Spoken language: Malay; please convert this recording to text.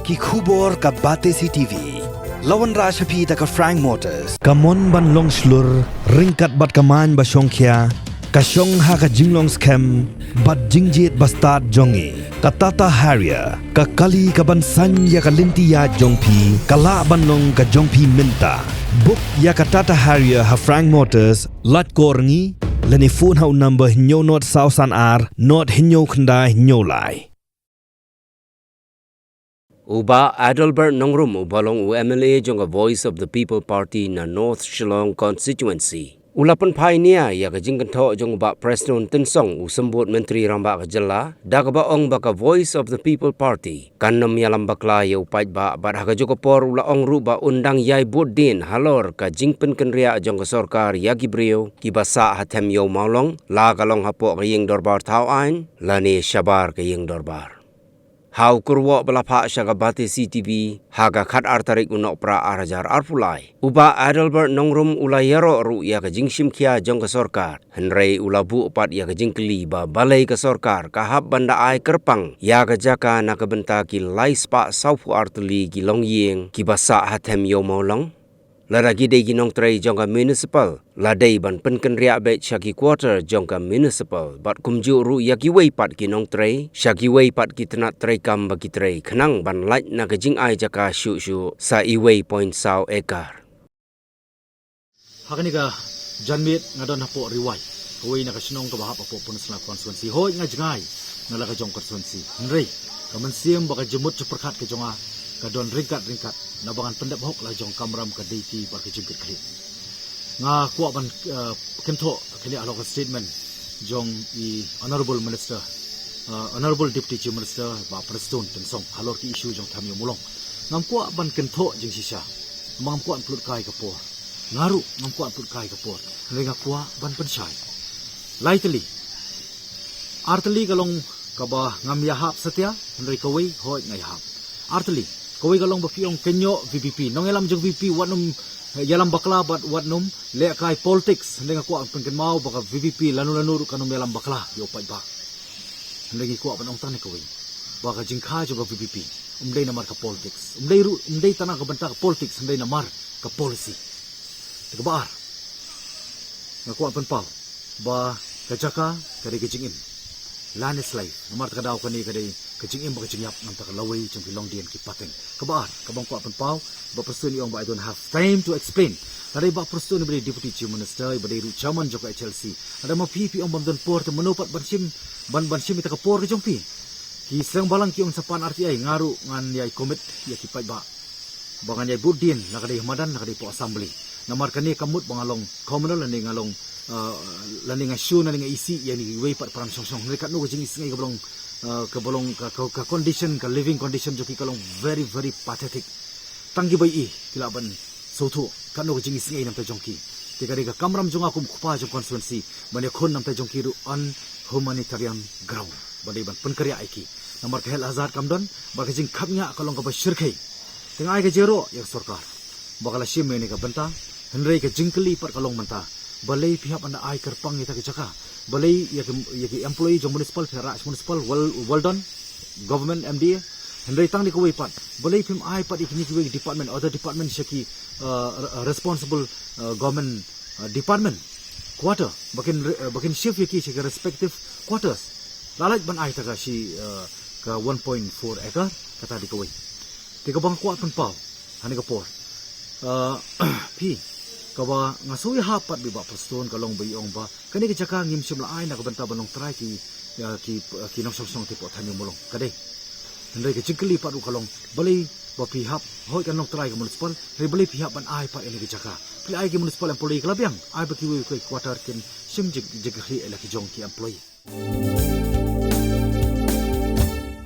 ki khubor ka bate CTV. Lawan Rashapi da ka Frank Motors. Kamon ban long slur, ringkat bat kaman ba Shongkia, ka Shong ha ka jinglong scam, bat jingjit bastard jongi. Ka Tata Harrier, ka kali ka ban san ya ka linti ya jongpi, ka la ban long ka jongpi minta. Book ya ka Tata Harrier ha Frank Motors, lat korngi, lani phone hau number hinyo not sausan ar, not hinyo kanda hinyo lai. Uba Adalbert Nongrum ubalong UMLA jong a Voice of the People Party na North Shillong constituency. Ulapan pioneer ya ka jingkan tho jong ba Preston Tensong usambut Menteri Ramba Kajala dagaba ong baka Voice of the People Party kanam Ïalam Bakla ya Paidbah bat haga jokopor ula ong ruba undang yai budin halor ka jingpen kenria jong ka sorkar ya gibriyo kibasa hatem yo maulong la kalong hapo ka ying dorbar tauain lani syabar ka ying dorbar. Hau kurwa belapa syaga bate CTV haga khat artarik unok pra arajar arpulai. Uba Adalbert Nongrum ula yaro ru ya ka jingshim kia jong ka sorkar. Henrei ula bu upat ya ka jingkeli ba balai ka sorkar kahap banda ai kerpang ya ka jaka na ka benta ki lai spa saufu arteli ki long yeng ki basa hatem yo maulong. Laragi day ginong tray jongka municipal, ladai ban penken ria bet syaki quarter jongka municipal, bat kumju ru yaki wei pat ginong tray, syaki wei pat kitnat tray kam bagi tray, kenang ban light na kejing ai jaka syu sa iwei point saw ekar. Hakani ka janmit ngadon hapo riwai, kawai na kasinong kabahap apo punus na konstituensi, hoy nga jengay nalaga jong konstituensi, nrei, kamansiyam baka jemut seperkat ke jonga, kadon ringkat nabangan pendap hok lah jong kamram ka deiti bar ke jingkit kali nga kuak ban kento kini alok statement jong I honorable minister honorable deputy chief minister ba Preston Tensong halor ki issue jong thamyo mulong ngam kuak ban kento jing sisa ngam kuak plut kai ka por ngaru ngam kuak plut kai ka por renga kuak ban pensai laiteli arteli kalong ka ba ngam yahap setia henry kawai hoi ngai hap arteli kawai kalong bafiong kenyo VPP nong Ïalam jong VP watnum Ïalam Bakla bat watnum le kai politics ndeng ko pengken mau baka VPP lanu kanum Ïalam Bakla yo Paidbah ndeng ko ban ong tan kawai baka jingkha jo VPP umdei namar ka politics umdei tanah ka banta ka politics umdei namar ka policy tegabar ngako pan pau ba kajaka kare kejingim lanes life namar ka daw kani kade kejing im kejing yap nam tak lawai jong long dian ki pateng kabar kabang ko apan pau ba person yong ba I don't have time to explain tadi ba person ni deputy chief minister ba ru chairman joka HLC ada ma PP ong bamdon por te menopat bansim ta por jong pi ki serang balang ki ong sapan RTI ngaru ngan yai komit ya ki Paidbah bangan yai budin la kadai hamadan la kadai po assembly namar kani kamut bangalong communal ni ngalong landing issue na ngai isi yani wei pat param song rekat no jing isi ngai kabolong ka condition ka living condition joki kalong very pathetic tanggi bai kilaban sotu kanu jing isi ngai nam ta jongki tikari ka kamram jonga kum khupa jong constituency bane khon nam ta jongki ru on humanitarian ground bade ban penkarya aiki namar ka hel azar kamdon ba ka jing khapnya kalong ka bashirkai tengai ka jero yak sarkar bakala shim ne ka banta henrei ka jingkeli par kalong manta balai pihak anda ai kerpang ita ke jaka balai ya employee jong municipal feraj municipal well done government MD henry tang ni ko pat balai pim ai pat ikni ki department other department shaki responsible government department quarter bakin shift yaki shaki respective quarters lalaj ban ai taka shi ka 1.4 acre kata di ko tiga bang kuat pen pau hani ka por pi kawa ngasui hapat biba Preston kalong bayong ba kani ka jaka ngim sim laai na ka banta banong try ki nong song tipo thanyo mulong kade hendai ka jingkeli pat kalong balai ba pihap hoi kan nong try ka municipal re balai pihap ban ai pat ini ka jaka pli ai ki municipal employee kalabyang ai ba ki quarter kin sim jig ela ki jong ki employee